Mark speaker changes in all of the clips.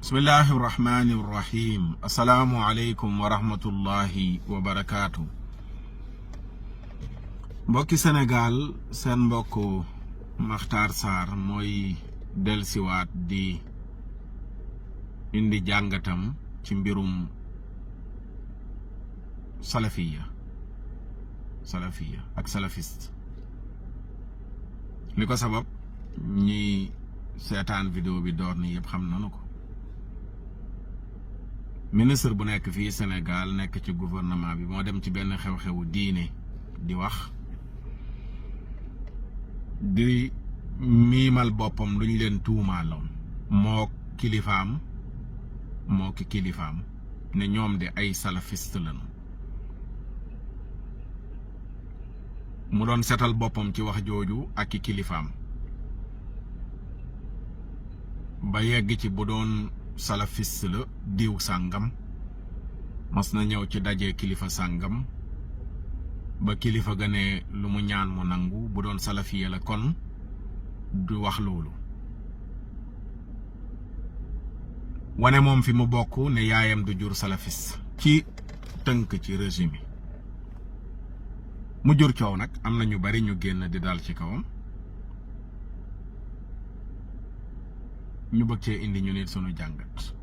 Speaker 1: bismillahi rahmani rahim assalaamu aleykum wa rahmatullahi wa barakaatu. mbokki Sénégal seen mbokk Makhtar Sarr mooy delsiwaat di indi jàngatam ci mbirum salafiya ak salafiste. li ko sabab ñi seetaan vidéo bi door ni yëpp xam nanu ko. ministre bu nekk fii Sénégal nekk ci gouvernement bi moo dem ci benn xew-xewu diine di wax di miimal boppam lu ñu leen tuumaaloon moo ki kilifaam ne ñoom de ay salafiste lañu. mu doon setal boppam ci wax jooju ak i kilifaam ba yegg ci bu doon salafiste la diw sàngam mas na ñëw ci daje kilifa sàngam ba kilifa ga ne lu mu ñaan mu nangu bu doon salafiya la kon du wax loolu. wane moom fi mu bokk ne yaayam du jur salafiste ci tënk ci résumé. mu jur coow nag am na ñu bari ñu génn di dal ci kawam ñu bëgg cee indi ñu nit sunu jàngat.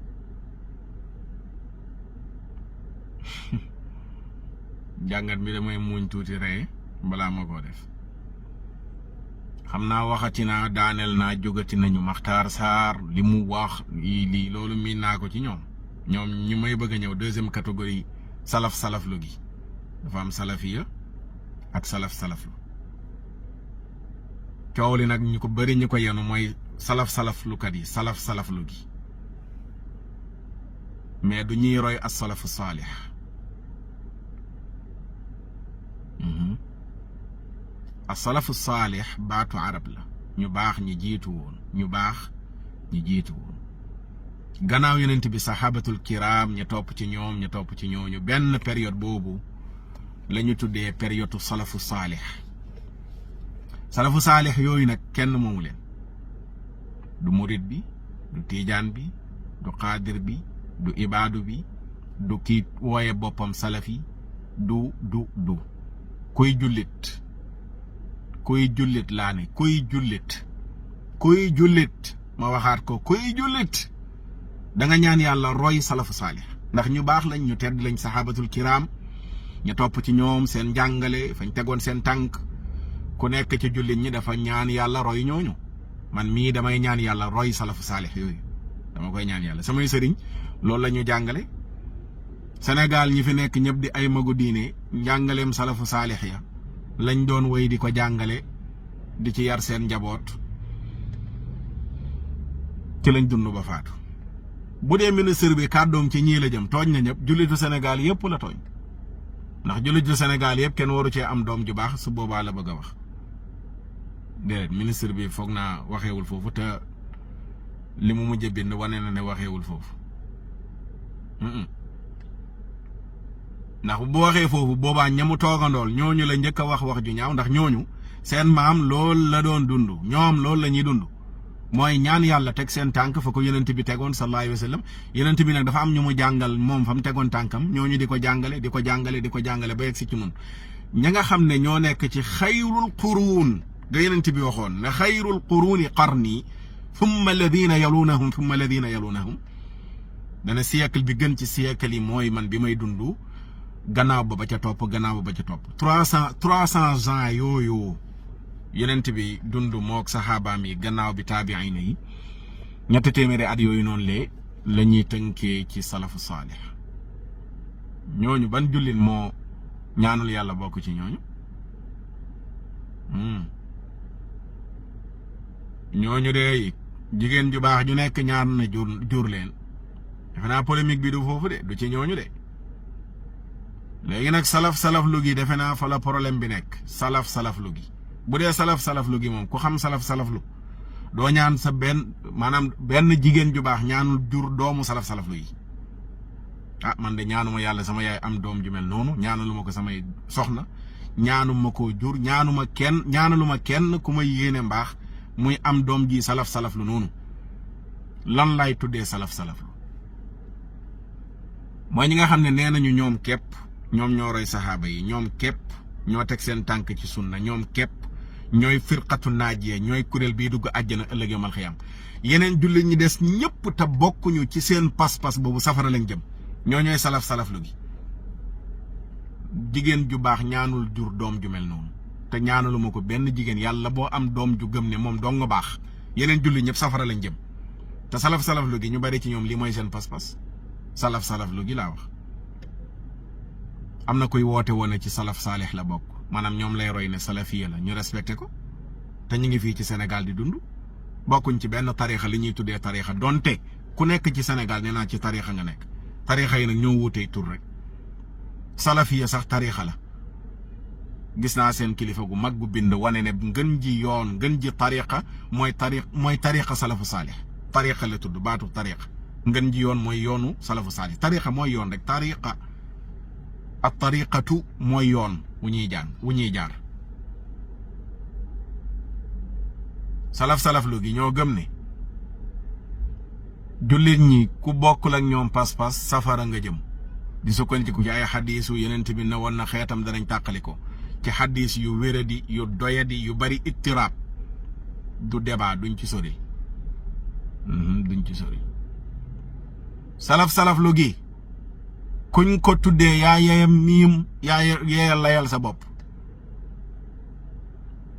Speaker 1: jàngat bi damay muuñ tuuti ree balaa ma koo def. xam naa waxati naa daaneel naa jógati nañu Makhtar Sarr li mu wax lii loolu miin naa ko ci ñoom ñu may bëgg a ñëw deuxième catégorie salaflu gi dafa am salafiya ak salaflu. coow li nag ñu ko bari ñu ko yenu mooy salaflukat yi salaflu gi mais du ñuy roy as salafu saalih. as salafu saalih baatu arab la ñu baax ñi jiitu woon gannaaw yonent bi sahabatul kiram ña topp ci ñooñu benn période boobu la ñu tuddee période salafu saalih yooyu nag kenn moomu leen. du murid bi du tiijaan bi du xaadir bi du ibaadu bi du kii wooye boppam salafi du kuy jullit laa ne kuy jullit ma waxaat ko kuy jullit da nga ñaan yàlla roy salafu saalih ndax ñu baax lañ ñu tedd lañ sahabatul kiram ñu topp ci ñoom seen njàngale fañ tegoon seen tànk ku nekk ci jullit ñi dafa ñaan yàlla roy ñooñu. man mii damay ñaan yàlla roy salafu saalih yooyu dama koy ñaan yàlla samay sëriñ loolu la ñu jàngale. Sénégal ñi fi nekk ñëpp di ay magu diine njàngaleem salafu saalih ya lañ doon woy di ko jàngale di ci yar seen njaboot ci lañ dund ba faatu. bu dee ministre bi kàddoom ci ñii la jëm tooñ na ñëpp jullitu Sénégal yëpp la tooñ ndax jullitu Sénégal yëpp kenn waru cee am doom ju baax su boobaa la bëgg a wax. déedéet ministre bi foog naa waxeewul foofu te li mu mujj bind wane na ne waxeewul foofu ndax bu waxee foofu boobaa ñamu toogandool ñooñu la njëkk a wax ju ñaaw ndax ñooñu seen maam loolu la doon dund ñoom loolu la ñuy dund mooy ñaan yàlla teg seen tànk fa ko yonent bi tegoon sallallahu alayhi wa sallam. yonent bi nag dafa am ñu mu jàngal moom fa mu tegoon tànkam ñooñu di ko jàngale ba yegg si ci nun ña nga xam ne ñoo nekk ci xayrul quruun ga yonent bi waxoon ne xayrul quruuni qarni thumma alladina yalunahum dana siècle bi gën ci siècle yi mooy man bi may dund gannaaw ba ca topp 300 ans yooyu yonent bi dund mook saxaabaam yi gannaaw bi taabiina yi 300 at yooyu noonu la ñuy tënkee ci salafu saalih. ñooñu ban jullit moo ñaanul yàlla bokk ci ñooñu. ñooñu de jigéen ju baax ju nekk ñaar na jur leen defe naa polémique bi du foofu de du ci ñooñu de. léegi nag salaflu gi defe naa fa la problème bi nekk salaflu gi bu dee salaflu gi moom ku xam salaflu doo ñaan sa benn jigéen ju baax ñaanul jur doomu salaflu yi. man de ñaanuma yàlla sama yaay am doom ju mel noonu ñaanaluma ko samay soxna ñaanuma ko jur ñaanaluma kenn ku ma yéene mbaax muy am doom ji salaflu noonu lan lay tuddee salaflu mooy ñi nga xam ne nee nañu ñoom képp ñoom ñoo roy saxaaba yi, ñoom képp ñoo teg seen tànk ci sunna, ñoom képp ñooy firqatu naajiya, ñooy kuréel bii dugg àjjana ëllëg yawmal xiyaam. yeneen jullit ñi des ñëpp te bokkuñu ci seen pas-pas boobu safara lañ jëm, ñoo ñooy salaf lu gi. jigéen ju baax ñaanul jur doom ju mel noonu, te ñaanaluma ko benn jigéen, yàlla boo am doom ju gëm ne moom dong nga baax. yeneen jullit ñëpp safara lañ jëm, te salaf lu gi ñu bari ci ñoom lii mooy seen pas-pas. salaf lu gi laa wax. am na kuy woote woon ci salaf saalix la bokk, maanaam ñoom lay roy ne salafiya la, ñu respecté ko, te ñu ngi fii ci Sénégal di dund. bokkuñ ci benn tariixa li ñuy tuddee tariixa, donte ku nekk ci Sénégal nee naa ci tariixa nga nekk. tariixa yi nag ñoo wuutee tur rek. salafiya sax tariixa la. gis naa seen kilifa gu mag gu bind wane ne ngën ji yoon ngën ji tariixa mooy tariixa salafu saalix. tariixa la tudd, baatu tariixa. ngën ji yoon mooy yoonu salafu saalix. tariixa mooy yoon rek, tariixa ak tariiqatu mooy yoon wu ñuy jaar. salaf lu gi ñoo gëm ne jullit ñi ku bokkul ak ñoom pas-pas safara nga jëm, di sukkandiku ci ay xaddiis yu Yonent bi ne woon na xeetam danañ tàqali ko, ci xaddiis yu wéradi yu doyadi yu bari ittiraab. du débat, duñ ci sori. salaf lu gi kuñ ko tuddee yaa yeeyam miim yaa yeeyal layal sa bopp.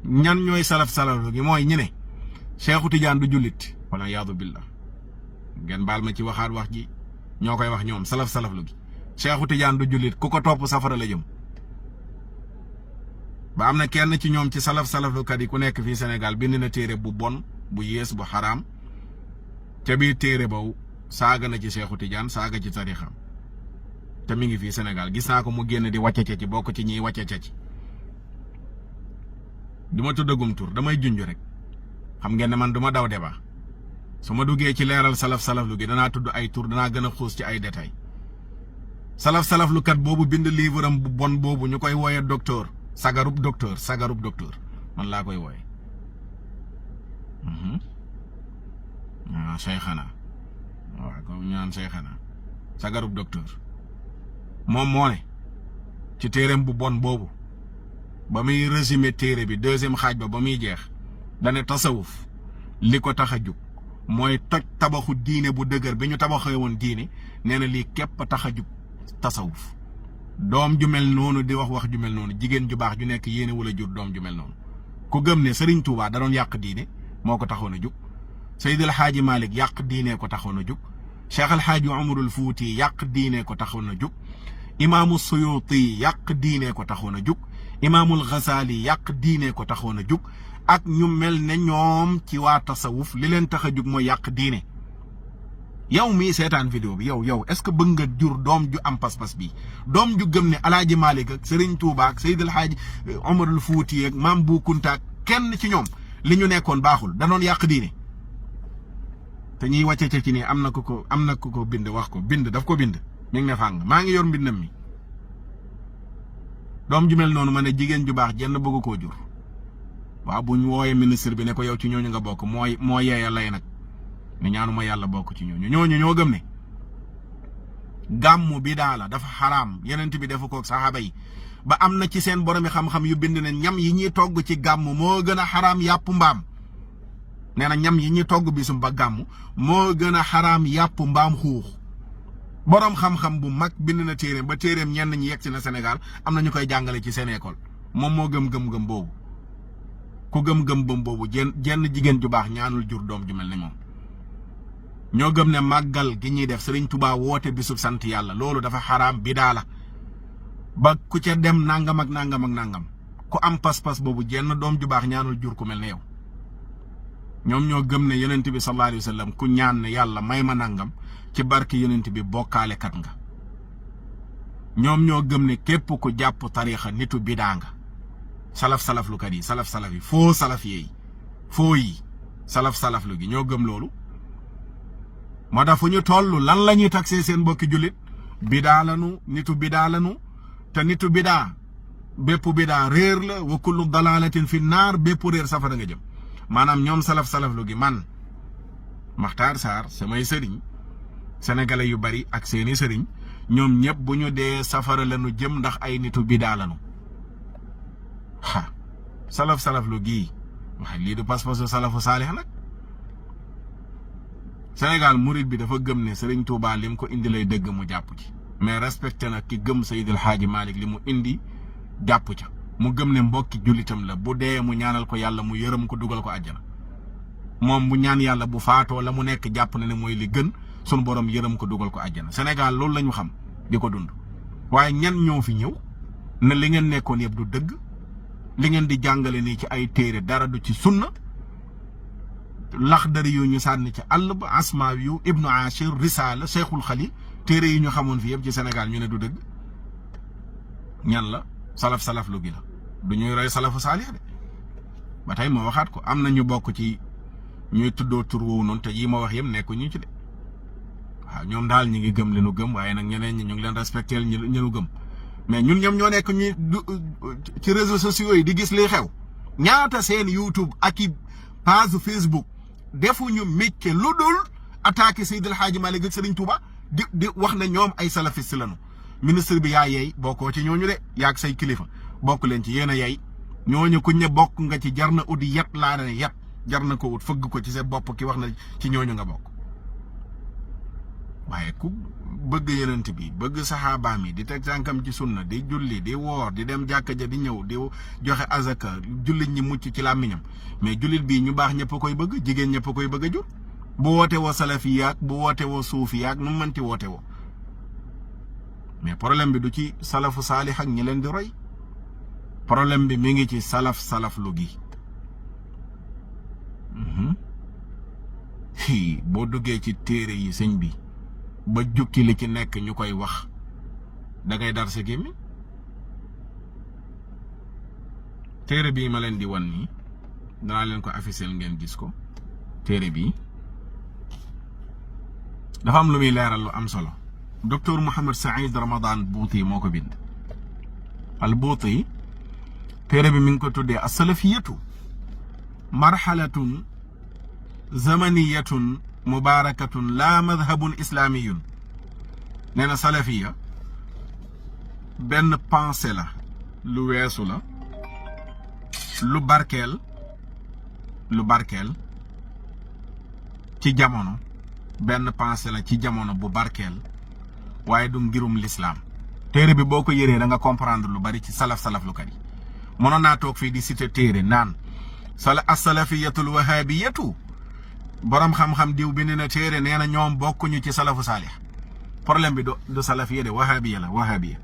Speaker 1: ñan ñooy salaf lu gi mooy ñi ne Cheikhu Tidiane du jullit, wala yaadu billah, ngeen baal ma ci waxaat wax ji, ñoo koy wax ñoom salaf lu gi. Cheikhu Tidiane du jullit, ku ko topp safara la jëm. ba am na kenn ci ñoom ci salaf lu kat yi ku nekk fii Sénégal bind na téere bu bon bu yées bu xaraam, ca biir téere boobu saaga na ci Cheikhu Tidiane, saaga ci tarixam, te mi ngi fii Sénégal. gis naa ko mu génn di wàcce ci bokk ci ñiy wàcce ci. du ma tuddagum tur, damay junj rek. xam ngeen ne man du ma daw débat. su ma duggee ci leeral salaf lu gi danaa tudd ay tur, danaa gën a xuus ci ay détails. salaf lu kat boobu bind livre am bu bon boobu ñu koy wooyee docteur sagarub docteur man laa koy wooye. waaw Cheikhana, waaw comme ñu naan Cheikhana, sagarub docteur. moom moo ne ci téereem bu bon boobu, ba muy résumé téere bi deuxième xaaj ba muy jeex, dane tasawuf li ko tax a jug mooy toj tabaxu diine bu dëgër bi ñu tabaxee woon diine. nee na lii képp a tax a jug tasawuf. doom ju mel noonu di wax ju mel noonu, jigéen ju baax ju nekk yéene wala jur doom ju mel noonu. ku gëm ne Serigne Touba da doon yàq diine moo ko taxoon a jug, Seydi El Hadji Malick yàq diine ko taxoon a jug, Cheikh El Hadji Omarul Fuuti yàq diine ko taxoon a jug, Imaamu Suyuti yàq diine ko taxoon a jug, Imaamul Ghazali yàq diine ko taxoon a jug, ak ñu mel ne ñoom ci waa tasawuf li leen tax a jug mooy yàq diine. yow mii seetaan vidéo bi yow est-ce que bëgg nga jur doom ju am pas-pas bi, doom ju gëm ne Alaaji Malik ak Serigne Touba ak Seydi El Hadji Omarul Fuuti ak Maam Bu Kunta ak kenn ci ñoom li ñu nekkoon baaxul, danoon yàq diine. te ñuy wàcce ci nii am na ku ko bind wax ko, daf ko bind mi ngi ne fàng, maa ngi yor mbindam mi. doom ju mel noonu ma ne jigéen ju baax jenn bëgg koo jur. waaw bu ñu wooyee ministre bi ne ko yow ci ñooñu nga bokk, moo yeeya lay nag ne ñaanuma yàlla bokk ci ñooñu ñoo gëm ne gàmmu bi daala dafa xaraam, yenent bi defu ko saxaaba yi. ba am na ci seen boromi xam-xam yu bind ne ñam yi ñuy togg ci gàmmu moo gën a xaraam yàpp mbaam. nee na ñam yi ñuy togg bisum ba gàmmu moo gën a xaraam yàpp mbaam xuux. boroom xam-xam bu mag bind na téeréem ba téeréem ñenn ñi yegg si na Sénégal am na ñu koy jàngale ci seen école. moom moo gëm boobu. ku gëm boobu jenn jigéen ju baax ñaanul jur doom ju mel ni moom. ñoo gëm ne màggal gi ñuy def Serigne Touba woote bisub sant yàlla loolu dafa xaraam bidaa la. ba ku ca dem nangam ak nangam ku am pas-pas boobu jenn doom ju baax ñaanul jur ku mel ne yow. ñoom ñoo gëm ne yonent bi sallallahu alayhi wa sallam ku ñaan ne yàlla may ma nangam ci barke yonent bi bokkaale kat nga. ñoom ñoo gëm ne képp ku jàpp tariixa nitu bidaa nga. salaf lu kat yi salaf yi foo salaf yi salaf lu gi ñoo gëm loolu. moo tax fu ñu toll lan la ñuy taxé seen mbokki jullit bidaa lanu nitu bidaa lanu te nitu bidaa bépp bidaa réer la wa kullu dalalatin fi naar bépp réer safara nga jëm. maanaam ñoom salaf lu gi man Makhtar Sarr samay sëriñ sénégalais yu bari ak seeni sëriñ ñoom ñëpp bu ñu dee safara lañu jëm ndax ay nitu bidaa lañu salaf lu gii waaye lii du pas-pasu salafu saalix nag Sénégal murid bi dafa gëm ne Serigne Touba lim ko indi lay dëgg mu jàpp ci mais respecté nag ki gëm Seydil Hadji Malick li mu indi jàpp ca mu gëm ne mbokki jullitam la bu dee mu ñaanal ko yàlla mu yërëm ko dugal ko àjjana moom bu ñaan yàlla bu faatoo la mu nekk jàpp na ne mooy li gën sunu borom yërëm ko dugal ko àjjana Sénégal loolu la ñu xam di ko dund waaye ñan ñoo fi ñëw ne li ngeen nekkoon yëpp du dëgg li ngeen di jàngale nii ci ay téere dara du ci sunna laxdari yu ñu sànni ci àll ba asma yu ibnu Ashir risala cheikhul xalil téere yi ñu xamoon fi yëpp ci Sénégal ñu ne du dëgg ñan la salaf lu gi la du ñuy roy salafu saalix de ba tey ma waxaat ko am na ñu bokk ci ñuy tuddoo tur woowu noonu te yi ma wax yëpp nekku ñu ci de waaw ñoom daal ñi ngi gëm li nu gëm waaye nag ñeneen ñi ñu ngi leen respecté ñu nu gëm mais ñun ñoom ñoo nekk ñu ci réseaux sociaux yi di gis li xew ñaata seen YouTube ak i page Facebook defuñu métier lu dul attaqué Seydil Hadji Malick ak Serigne Touba di wax ne ñoom ay salafiste lañu ministre bi yaa yeey bokkoo ci ñooñu de yaag say kilifa bokk leen ci yéen a yeey ñooñu kuñ ne bokk nga ci jar na uddi yat laa ne yat jar na ko ut fëgg ko ci sa bopp ki wax na ci ñooñu nga bokk waaye ku bëgg yenent bi bëgg saxaabaam yi di teg tànkam ci sunna di julli di woor di dem jàkka ja di ñëw di joxe azaka jullit ñi mucc ci làmmiñam mais jullit bii ñu baax ñëpp koy bëgg jigéen ñëpp koy bëgg a jur bu woote woo salafi yaag bu woote woo suufi yaag nu mu mënti woote woo mais problème bi du ci salafu saalix ak ñi leen di roy problème bi mi ngi ci salaf lu gi boo duggee ci téere yi sëñ bi ba jukki li ci nekk ñu koy wax da ngay dar sa gémmi téere bii ma leen di wan nii danaa leen ko officiel ngeen gis ko téere bii dafa am lu muy leeral lu am solo docteur Mouhamed Saïd Ramadan Bouti moo ko bind al Bouti téere bi mi ngi ko tuddee as-salafiyatu marxalatun zamaniyatun mubarakatun la madhabun islamiyun nee na salafiya benn pensée la lu weesu la lu barkeel ci jamono benn pensée la ci jamono bu barkeel waaye du ngirum l'islam téere bi boo ko yëree da nga comprendre lu bari ci salaf lu kat yi mënoon naa toog fii di cité téere naan as-salafiyatul wahabiyatu borom xam-xam diw bi ne na téere nee na ñoom bokkuñu ci salafu saalix problème bi du salafiya de wahabiya la wahabiya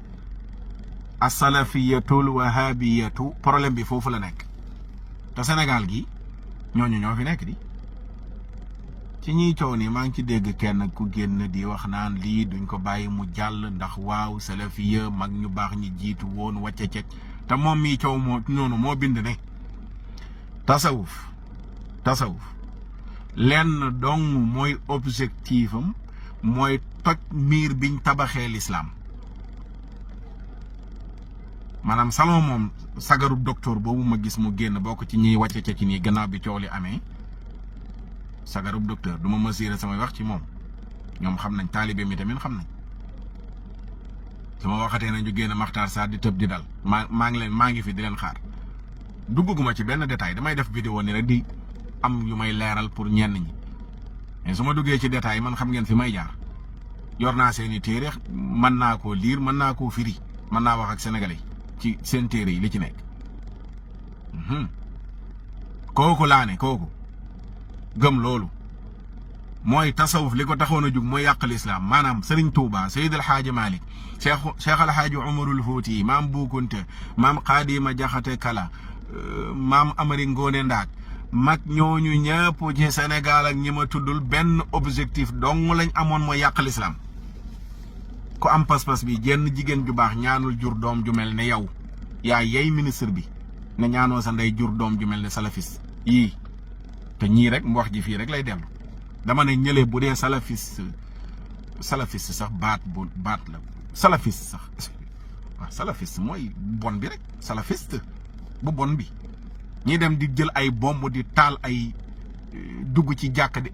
Speaker 1: as-salafiyatul wahabiyatu problème bi foofu la nekk te Sénégal gi ñooñu ñoo fi nekk di ci ñiy coow ni maa ngi ci dégg kenn ku génn di wax naan lii duñ ko bàyyi mu jàll ndax waaw salafiya mag ñu baax ñi jiitu woon wàcce cec te moom mii coow moo noonu moo bind ne tasawuf lenn dong mooy objectifam mooy toj miir biñ tabaxee l'islam maanaam salon moom sagaru docteur boobu ma gis mu génn bokk ci ñiy wàcce ca ci nii gannaaw bi coow li amee sagarub docteur du ma mesurer samay wax ci moom ñoom xam nañ taalibe mi tamit xam nañ su ma waxatee nañu génn Maxtaar Sarr di tëb di dal maa ngi fi di leen xaar dugguma ci benn détail damay def vidéo ni rek di am yu may leeral pour ñenn ñi mais su ma duggee ci détail man xam ngeen fi may jaar yor naa seeni téere mën naa koo liir mën naa koo firi mën naa wax ak sénégalais ci seen téere yi li ci nekk kooku laa ne kooku gëm loolu mooy tasawuf li ko taxoon a jug mooy yàqal islam maanaam Serigne Touba Seyd El Hadji Malick Cheikh El Hadji Umarul Fouti maam Boukounte maam Xaadima Jaxate Kala maam Amari Ngoone Ndaak mag ñooñu ñëpp ci Sénégal ak ñi ma tuddul benn objectif dong lañ amoon mooy yàqal islam ku am pas-pas bi jenn jigéen ju baax ñaanul jur doom ju mel ne yow yaa yey ministre bi ne ñaanoo sa ndey jur doom ju mel ne salafiste yii te ñii rek mu wax ji fii rek lay dellu dama ne ñëlee bu dee salafiste sax baat la salafiste sax waaw salafiste mooy bon bi rek salafiste bu bon bi ñi dem di jël ay bomb di taal ay dugg ci jàkka di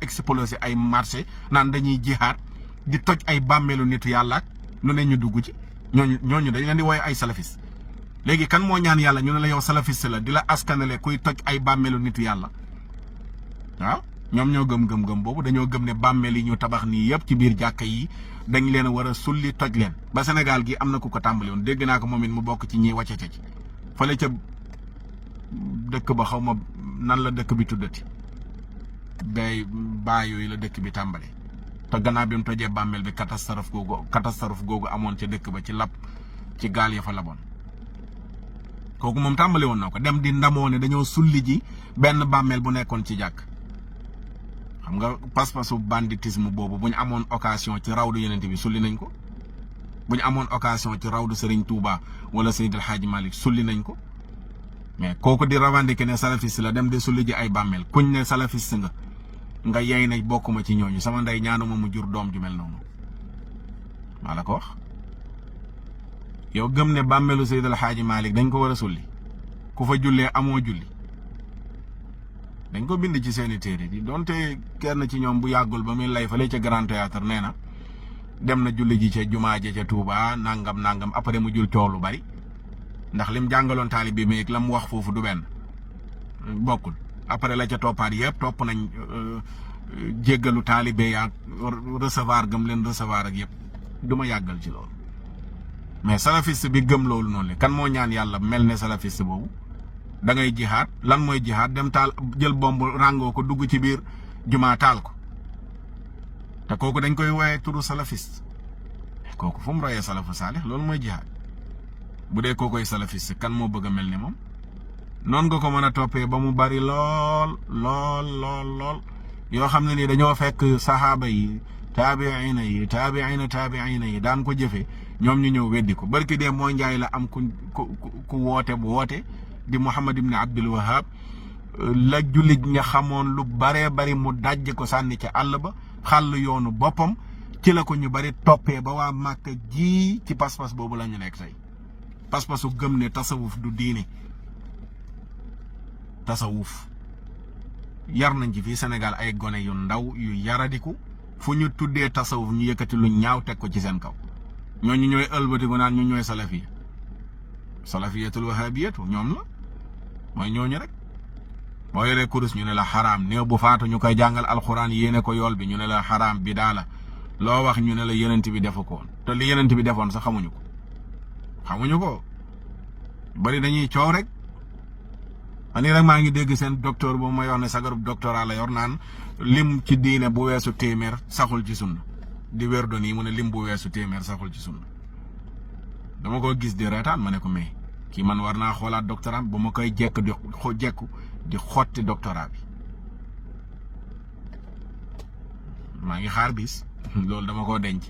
Speaker 1: exploser ay marché naan dañuy jihaad di toj ay bàmmeelu nitu yàlla ak lu ne ñu dugg ci ñooñu dañ leen di wooye ay salafiste léegi kan moo ñaan yàlla ñu ne la yow salafiste la di la askanale kuy toj ay bàmmeelu nitu yàlla waaw ñoom ñoo gëm boobu dañoo gëm ne bàmmeel yi ñu tabax nii yëpp ci biir jàkka yi dañ leen a war a sulli toj leen ba Sénégal gi am na ku ko tàmbali woon dégg naa ko moom it mu bokk ci ñiy wàcce ci fële ca dëkk ba xaw ma nan la dëkk bi tuddati baa yooyu la dëkk bi tàmbali te gannaaw bi mu tojee bàmmeel bi catastrophe googu amoon ca dëkk ba ci lab ci gaal ya fa laboon kooku moom tàmbali woon na ko dem di ndamoo ne dañoo sulli ji benn bàmmeel bu nekkoon ci jàkk xam nga pas-pasu banditisme boobu bu ñu amoon occasion ci rawdu Yonent bi sulli nañ ko bu ñu amoon occasion ci rawdu Serigne Touba wala Seydil Hadji Malick sulli nañ ko mais kooku di revendiquer ne salafiste la dem di sulli ji ay bàmmeel kuñ ne salafiste nga yey na bokkuma ci ñooñu sama ndey ñaanuma mu jur doom ju mel noonu maa la ko wax yow gëm ne bàmmeelu Seydil Hadji Malick dañ ko war a sulli ku fa jullee amoo julli dañ ko bind ci seeni téere di donte kenn ci ñoom bu yàggul ba muy lay fale ca Grand Théâtre nee na dem na julli ji ca jumaa ja ca Touba nangam après mu jul coow lu bari ndax lim jàngaloon taalibe bi la mu wax foofu du benn bokkul après la ca toppaat yëpp topp nañ jéggalu taalibe yaa recevoir gëm leen recevoir ak yëpp du ma yàggal ci loolu mais salafiste bi gëm loolu noonu la kan moo ñaan yàlla mel ne salafiste boobu da ngay jihaad lan mooy jihaad dem taal jël bomb ràngoo ko dugg ci biir jumaa taal ko te kooku dañ koy woowee turu salafiste kooku fu mu royee salafu saalix loolu mooy jihaad bu dee kookoy salafiste kan moo bëgg a mel ni moom noonu nga ko mën a toppee ba mu bari lool yoo xam ne ni dañoo fekk saxaaba yi taabiina yi daan ko jëfe ñoom ñu ñëw weddi ko barki dee moo njaay la am ku woote bu woote di Muhammad ibn Abdul Wahab la jullit nga xamoon lu baree bari mu dajj ko sànni ca àll ba xàll yoonu boppam ci la ko ñu bari toppee ba waa Màkka ji ci pas-pas boobu la ñu nekk tey pas-pasu gëm ne tasawuf du diine tasawuf yar nañ ci fii Sénégal ay gone yu ndaw yu yaradiku fu ñu tuddee tasawuf ñu yëkkati lu ñaaw teg ko ci seen kaw ñooñu ñooy ëlbatiku naan ñu ñooy salafiya salafiyatul wahabiyatu ñoom la mooy ñooñu rek boo yoree kurus ñu ne la xaraam néew bu faatu ñu koy jàngal alxuraan yéene ko yool bi ñu ne la xaraam bi daa la loo wax ñu ne la yenent bi defu ko woon te li yenent bi defoon sax xamuñu ko bari dañuy coow rek ani rek maa ngi dégg seen docteur boobu may wax ne sagarub doctorat la yor naan lim ci diine bu weesu téeméer saxul ci sunna di wér do nii mu ne lim bu weesu téeméer saxul ci sunna dama ko gis di reetaan ma ne ko mais kii man war naa xoolaat doctorat bu ma koy jekku di xotti doctorat bi maa ngi xaar bis loolu dama koo denc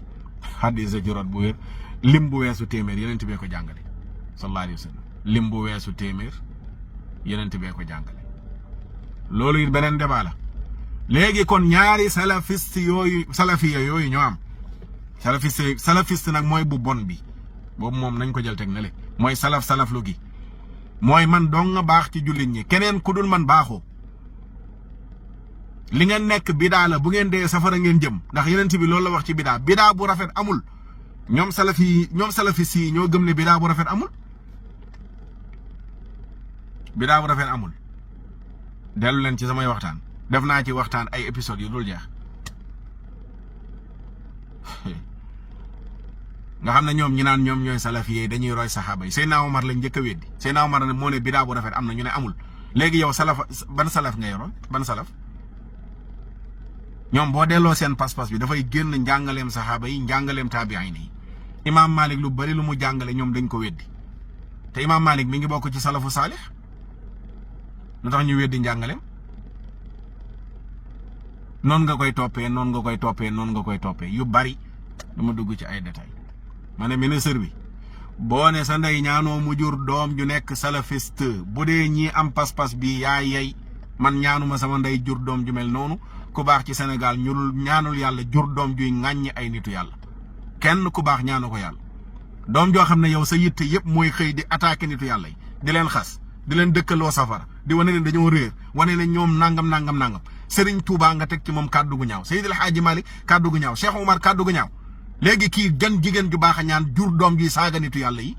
Speaker 1: xaddisa ci rot bu wér lim bu weesu téeméer yenent bee ko jàngale sallallahu alayhi wa sallam lim bu weesu téeméer yenent bee ko jàngale loolu it beneen débat la léegi kon ñaari salafiya yooyu ñoo am salafiste nag mooy bu bon bi boobu moom nañ ko jël teg na le mooy salaf lu gi mooy man dong nga baax ci jullit ñi keneen ku dul man baaxoo li ngeen nekk bidaa la bu ngeen dee safara ngeen jëm ndax yenent bi loolu la wax ci bidaa bu rafet amul ñoom salafiste yi ñoo gëm ne bidaa bu rafet amul dellu leen ci samay waxtaan def naa ci waxtaan ay épisodes yu dul jeex nga xam ne ñoom ñi naan ñoom ñooy salafiyee dañuy roy saxaaba yi Seydina Omar lañ njëkk a weddi Seydina Omar ne moo ne bidaa bu rafet am na ñu ne amul léegi yow ban salaf ngay roy ban salaf ñoom boo delloo seen pas-pas bi dafay génn njàngaleem saxaaba yi njàngaleem taabiin yi Imaam Malik lu bari lu mu jàngale ñoom dañ ko weddi te Imaam Malik mi ngi bokk ci salafu saalix lu tax ñu weddi njàngaleem noonu nga koy toppee yu bari dama dugg ci ay détails ma ne ministre bi boo ne sa ndey ñaanoo mu jur doom ju nekk salafiste bu dee ñii am pas-pas bi yaa yey man ñaanuma sama ndey jur doom ju mel noonu ku baax ci Sénégal ñaanul yàlla jur doom juy ŋàññi ay nitu yàlla kenn ku baax ñaanu ko yàlla doom joo xam ne yow sa yitte yëpp mooy xëy di attaquer nitu yàlla yi di leen xas di leen dëkkaloo safara di wane ne dañoo réer wane ne ñoom nangam Serigne Touba nga teg ci moom kàddu gu ñaaw Seydil Hadji Malick kàddu gu ñaaw Cheikh Oumar kàddu gu ñaaw léegi kii gan jigéen ju baax a ñaan jur doom ji saaga nitu yàlla yi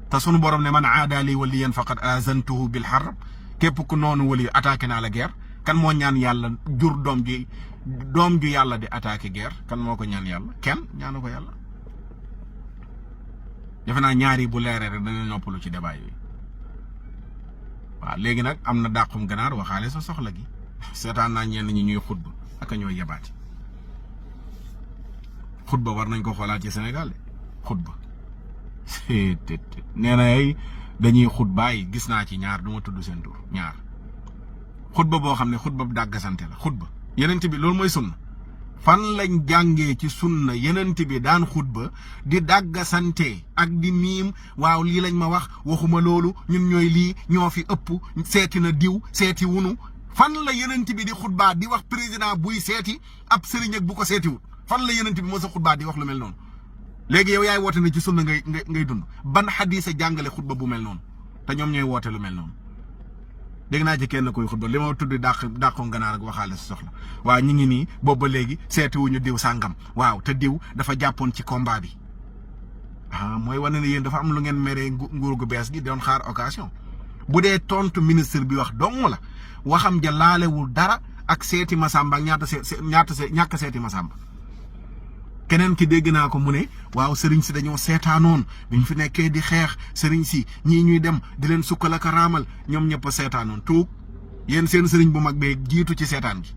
Speaker 1: te sunu borom ne man aadaali waliyan faqad azantuhu bil harb képp ku noonu wali attaqué naa la guerre kan moo ñaan yàlla jur doom ju yàlla di attaqué guerre kan moo ko ñaan yàlla kenn ñaanu ko yàlla. defe naa ñaari bu leeree rek dañu noppalu ci débat yooyu waaw léegi nag am na dàqum ganaar waxaale sa soxla gi seetaan naa ñenn ñi ñuy xutba ak a ñooy yebaati xutba war nañ ko xoolaat ci Sénégal de xutba nee na ay dañuy xutbaay gis naa ci ñaar du ma tudd seen tur ñaar xutba boo xam ne xutba bu dàggasante la xutba yenent bi loolu mooy sunna fan lañ jàngee ci sunna yenent bi daan xutba di dàggasante ak di miim waaw lii lañ ma wax waxuma loolu ñun ñooy lii ñoo fi ëpp seeti na diw seeti wunu fan la yenent bi di xutbaa di wax président buy seeti ab sëriñ ak bu ko seetiwut fan la yenent bi moo sa xutbaa di wax lu mel noonu léegi yow yaay woote ne ci sunna ngay dund ban xadiisa jàngale xutba bu mel noonu te ñoom ñooy woote lu mel noonu dégg naa ci kenn koy xutba li ma tudd dàqoon ganaar ak waxaale si soxla waaw ñu ngi nii boobu ba léegi seetiwuñu diw sàngam waaw te diw dafa jàppoon ci combat bi mooy wane ne yéen dafa am lu ngeen meree nguur gu bees gi doon xaar occasion bu dee tontu ministre bi wax dong la waxam ja laalewul dara ak seeti Masamba ak ñàkk seeti Masamba keneen ki dégg naa ko mu ne waaw sëriñ si dañoo seetaanoon biñ fi nekkee di xeex sëriñ si ñii ñuy dem di leen sukkal ak raamal ñoom ñëpp a seetaanoon tuug yéen seen sëriñ bu mag bee jiitu ci seetaan gi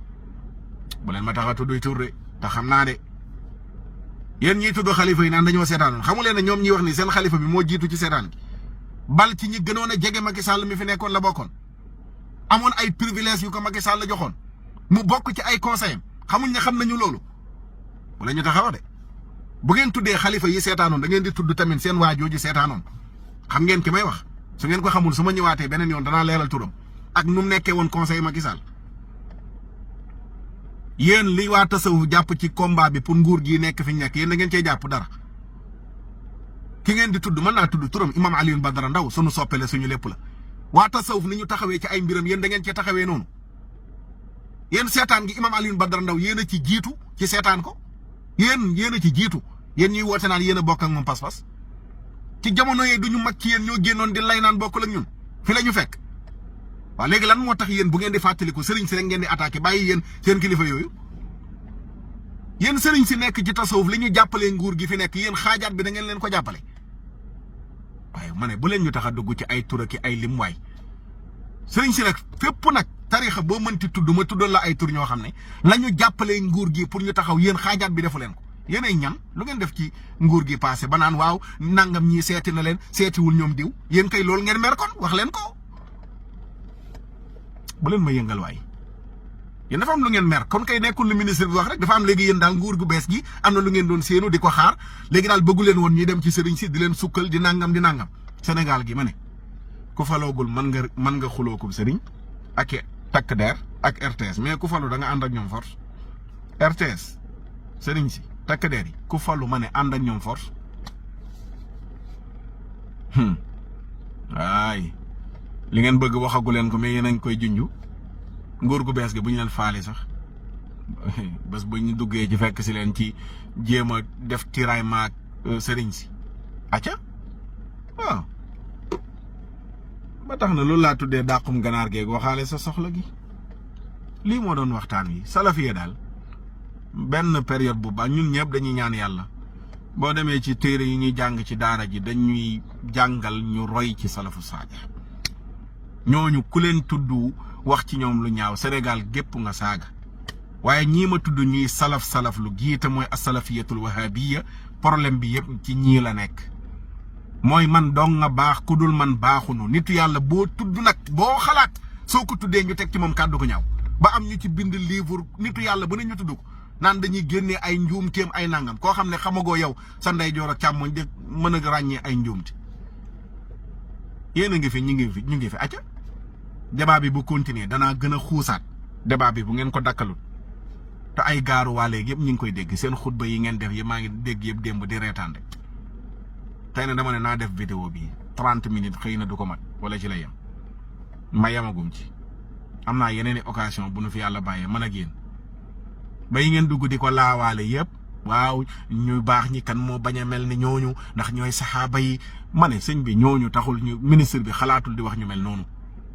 Speaker 1: bu leen ma tax a tudduy tur de te xam naa de yéen ñiy tudd xalifa yi naan dañoo seetaanoon xamu leen ne ñoom ñi wax ni seen xalifa bi moo jiitu ci seetaan gi bal ci ñi gënoon a jege Macky Sall mi fi nekkoon la bokkoon amoon ay privilèges yu ko Macky Sall la joxoon mu bokk ci ay conseils xamuñ ne xam nañu loolu wala ñu taxaw de bu ngeen tuddee xalifa yi seetaanoon da ngeen di tudd tamit seen waajooju seetaanoon xam ngeen ki may wax su ngeen ko xamul su ma ñëwaatee beneen yoon danaa leeral turam ak nu mu nekkee woon conseil Macky Sall yéen li waa tasawuf jàpp ci combat bi pour nguur gi nekk fi ñu nekk yéen da ngeen cee jàpp dara ki ngeen di tudd mën naa tudd turam imam Alioune Badara Ndaw sunu soppele suñu lépp la waa tasawuf ni ñu taxawee ci ay mbiram yéen da ngeen cee taxawee noonu yéen seetaan gi imam Alioune Badara Ndaw yéen a ci jiitu ci seetaan ko yéen a ci jiitu yéen ñuy woote naan yéen a bokk ak moom pas-pas ci jamono yee du ñu mag ci yéen ñoo génnoon di lay naan bokkul ak ñun fi la ñu fekk waaw léegi lan moo tax yéen bu ngeen di fàttaliku sëriñ si rek ngeen di attaqué bàyyi yéen seen kilifa yooyu yéen sëriñ si nekk ci tasawuf li ñu jàppalee nguur gi fi nekk yéen xaajaat bi da ngeen leen ko jàppale waaye ma ne bu leen ñu tax a dugg ci ay tur ki ay lim waay sëriñ si nag fépp nag tarixa boo mënti tudd ma tuddal la ay tur ñoo xam ne la ñu jàppalee nguur gi pour ñu taxaw yéen xaajaat bi defu leen ko yéen ay ñan lu ngeen def ci nguur gi passé ba naan waaw nangam ñii seeti na leen seetiwul ñoom diw yéen kay loolu ngeen mer kon wax leen ko bu leen ma yëngal waay yéen dafa am lu ngeen mer kon kay nekkul lu ministre bi wax rek dafa am léegi yéen daal nguur gu bees gi am na lu ngeen doon séenu di ko xaar léegi daal bëggu leen woon ñuy dem ci sëriñ si di leen sukkal di nangam Sénégal gi ma ne ku faloogul mën nga xulookum sëriñ ak takk der ak RTS mais ku falu da nga ànd ak ñoom force RTS sëriñ si takk der yi ku falu ma ne ànd ak ñoom force waay li ngeen bëgg waxagu leen ko mais yéen a ngi koy junju nguur gu bees gi bu ñu leen faale sax bés bu ñu duggee ci fekk si leen ci jéem a def tiraillement ak sëriñ si acca waaw ba tax na loolu laa tuddee dàqum ganaar geeg waxaale sa soxla gi lii moo doon waxtaan wi salafiya daal benn période bu baax ñun ñëpp dañuy ñaan yàlla boo demee ci téere yi ñuy jàng ci daara ji dañuy jàngal ñu roy ci salafu saalih ñooñu ku leen tudd wax ci ñoom lu ñaaw Sénégal gépp nga saaga waaye ñii ma tudd ñuy salaf lu giite mooy asalafiyatul wahabiya problème bi yëpp ci ñii la nekk mooy man dong nga baax ku dul man baaxunu nitu yàlla boo tudd nag boo xalaat soo ko tuddee ñu teg ci moom kàddu ko ñaaw ba am ñu ci bind livre nitu yàlla bu ne ñu tudd ko naan dañuy génnee ay njuumteem ay nangam koo xam ne xamagoo yow sa ndeyjoor ak càmmoñ de mën a ràññee ay njuumte yéen a ngi fi ñu ngi fi acca débat bi bu continuer danaa gën a xuusaat débat bi bu ngeen ko dakkalut te ay gaaruwaale yëpp ñu ngi koy dégg seen xutba yi ngeen def yëpp maa ngi dégg yëpp démb di reetaan rek tey na dama ne naa def vidéo bi 30 minutes xëy na du ko mat wala ci la yem ma yemagum ci am naa yeneen i occasion bu nu fi yàlla bàyyee man ak yéen bay ngeen dugg di ko laawaale yëpp waaw ñu baax ñi kan moo bañ a mel ni ñooñu ndax ñooy saxaaba yi ma ne sëñ bi ñooñu taxul ñu ministre bi xalaatul di wax ñu mel noonu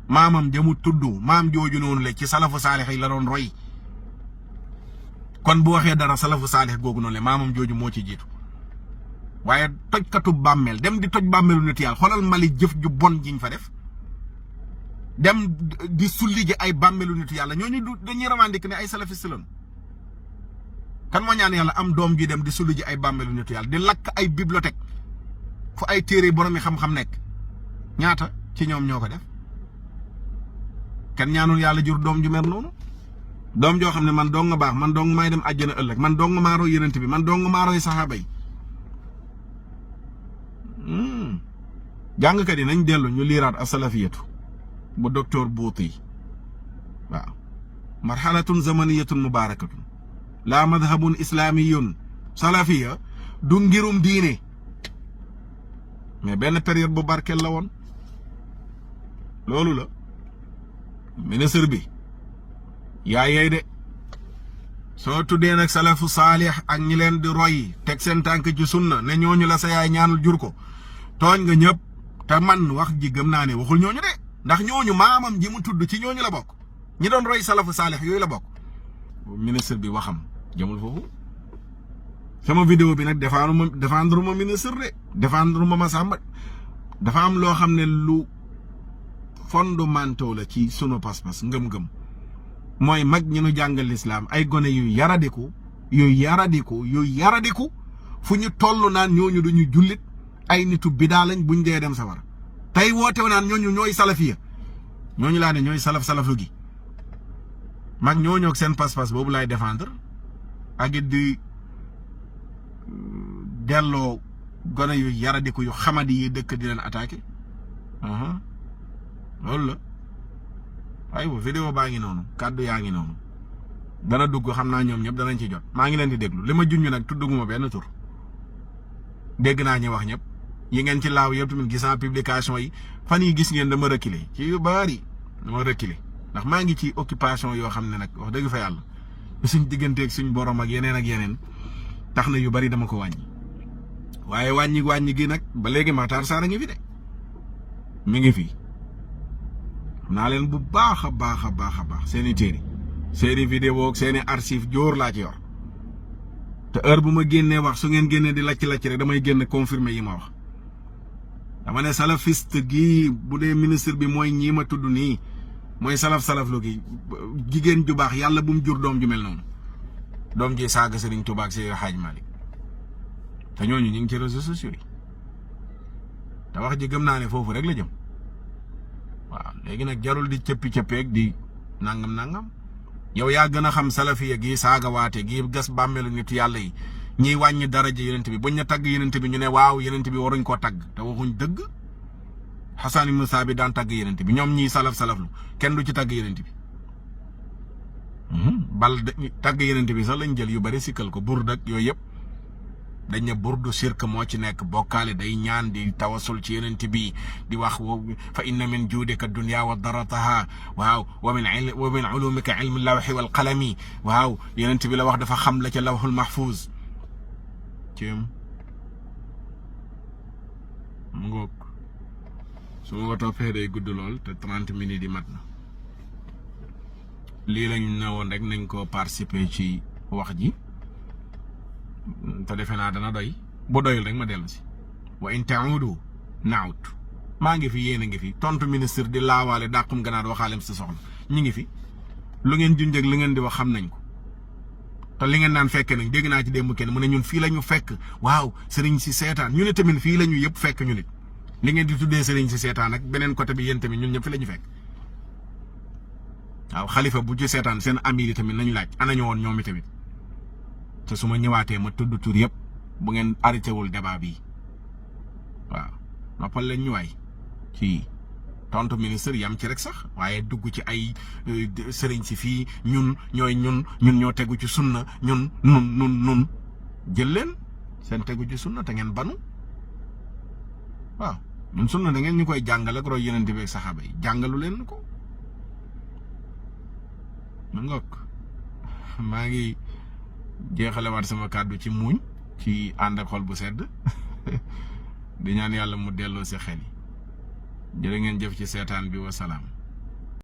Speaker 1: maamam jamu tudd maam jooju noonu la ci salafu saalix yi la doon roy kon bu waxee dara salafu saalix googu noonu la maamam jooju moo ci jiitu waaye tojkatu bàmmeel dem di toj bàmmeelu nit yàlla xoolal Mali jëf ju bon jiñ fa def dem di sulli ji ay bàmmeelu nit yàlla ñooñu dañuy revendiquer ne ay salafiste lañu kan moo ñaan yàlla am doom ji dem di sulli ji ay bàmmeelu nit yàlla di lakk ay bibliothèque fu ay téere borom yi xam-xam nekk ñaata ci ñoom ñoo ko def kenn ñaanul yàlla jur doom ju mer noonu doom joo xam ne man dong nga baax man dong may dem àjjana ëllëg man dong nga maaroo yenent bi man dong nga maaroo saxaaba yi jàngkat yi nañ dellu ñu liiraat asalafiyatu bu docteur Buuti waaw marhalatun zamaniyatun mubarakatun la madhabun islamiyun salafiya du ngirum diine mais benn période bu barkel la woon loolu la ministre bi yaa yeey de soo tuddee nag salafu saalix ak ñi leen di roy teg seen tànk ci sunna ne ñooñu la sa yaay ñaanul jur ko tooñ nga ñëpp te man wax ji gëm naa ne waxul ñooñu de ndax ñooñu maamam ji mu tudd ci ñooñu la bokk ñi doon roy salafu saalix yooyu la bokk ministre bi waxam jëmul foofu sama vidéo bi nag défendre ma ministre de défendre ma Samba dafa am loo xam ne lu fondamental la ci sunu pas-pas ngëm-ngëm mooy mag ñi nu jàngal lislaam ay gone yu yaradiku fu ñu toll naan ñooñu duñu jullit ay nitu bidaa lañ buñ dee dem sawara tey woote naan ñooñu ñooy salafiya ñooñu laa ne ñooy salaflu gi mag ñooñu ak seen pas-pas boobu laay défendre ak it di delloo gone yu yaradiku yu xamadi yi dëkk di leen attaqué loolu la aywa vidéo baa ngi noonu kàddu yaa ngi noonu dana dugg xam naa ñoom ñëpp danañ ci jot maa ngi leen di déglu li ma junj nag tudduguma benn tur dégg naa ñi wax ñëpp yi ngeen ci laaw yëpp tamit gis naa publication yi fan yi gis ngeen dama reculer ci yu bari dama reculer ndax maa ngi ci occupation yoo xam ne nag wax dëgg fa yàlla suñ digganteeg suñ borom ak yeneen tax na yu bari dama ko wàññi waaye wàññi gi nag ba léegi Matar Sarr a ngi fi de mi ngi fi xam naa leen bu baax a baax seeni téere seeni vidéo ak seeni archive jóor laa ci yor te heure bu ma génnee wax su ngeen génnee di lacc rek damay génn confirmer yi ma wax dama ne salafiste gi bu dee ministre bi mooy ñii ma tudd nii mooy salaflu gi jigéen ju baax yàlla bu mu jur doom ju mel noonu doom ji saaga Serigne Touba ak Seydi Hadj Malick te ñooñu ñu ngi ci réseaux sociaux yi te wax ji gëm naa ne foofu rek la jëm waaw léegi nag jarul di cëppi-cëppeeg di nangam yow yaa gën a xam salafiya gi saaga waate gi gas bàmmeelu nitu yàlla yi ñiy wàññi daraja yenent bi buñ na tagg yenent bi ñu ne waaw yenent bi waruñ koo tagg te waxuñ dëgg Xasan ibnu Saabit daan tagg yenent bi ñoom ñiy salaflu kenn du ci tagg yenent bi tagg yenent bi sax lañ jël yu bari sikkal ko burd ak yooyu yëpp dañ ne burdu sirk moo ci nekk bokkaale day ñaan di tawasul ci yenent bi di wax fa inna min juudika dunya wa darataha waaw wa min ulumika ilmu lawxi wal qalami waaw yenent bi la wax dafa xam la ca lawxul mahfuz cim mu ngoog su ma ko toppee day gudd lool te 30 minutes yi mat na lii lañ ne woon rek nañ ko participer ci wax ji te defe naa dana doy bu doyul rek ma dellu si wa in ta'udu na'ud maa ngi fi yéen a ngi fi tontu ministre di laawaale dàqum ganaar waxaalem sa soxla ñi ngi fi lu ngeen junjëg li ngeen di wax xam nañ ko te li ngeen naan fekke nañ dégg naa ci démb kenn mu ne ñun fii la ñu fekk waaw sëriñ si seetaan ñu ne tamit fii la ñu yëpp fekk ñu nit li ngeen di tuddee sëriñ si seetaan ak beneen côté bi yéen tamit ñun ñëpp fi la ñu fekk waaw xalifa bu ci seetaan seen ami yi tamit nañ laaj anañu woon ñoom i tamit te su ma ñëwaatee ma tudd tur yëpp bu ngeen arrêté wul débat bi waaw noppal leen ñu waay ci tontu ministre yam ci rek sax waaye dugg ci ay sëriñ si fii ñun ñoo tegu ci sunna ñun jël leen seen tegu ci sunna te ngeen banu waaw ñun sunna da ngeen ñu koy jàngal ak roy yeneen bi ak saxaaba yi jàngalu leen ko ma ngoog maa ngi jeexalewaat sama kàddu ci muuñ ci ànd ak xol bu sedd di ñaan yàlla mu delloo si xel yi jërë ngeen jëf ci seetaan bi wa salaam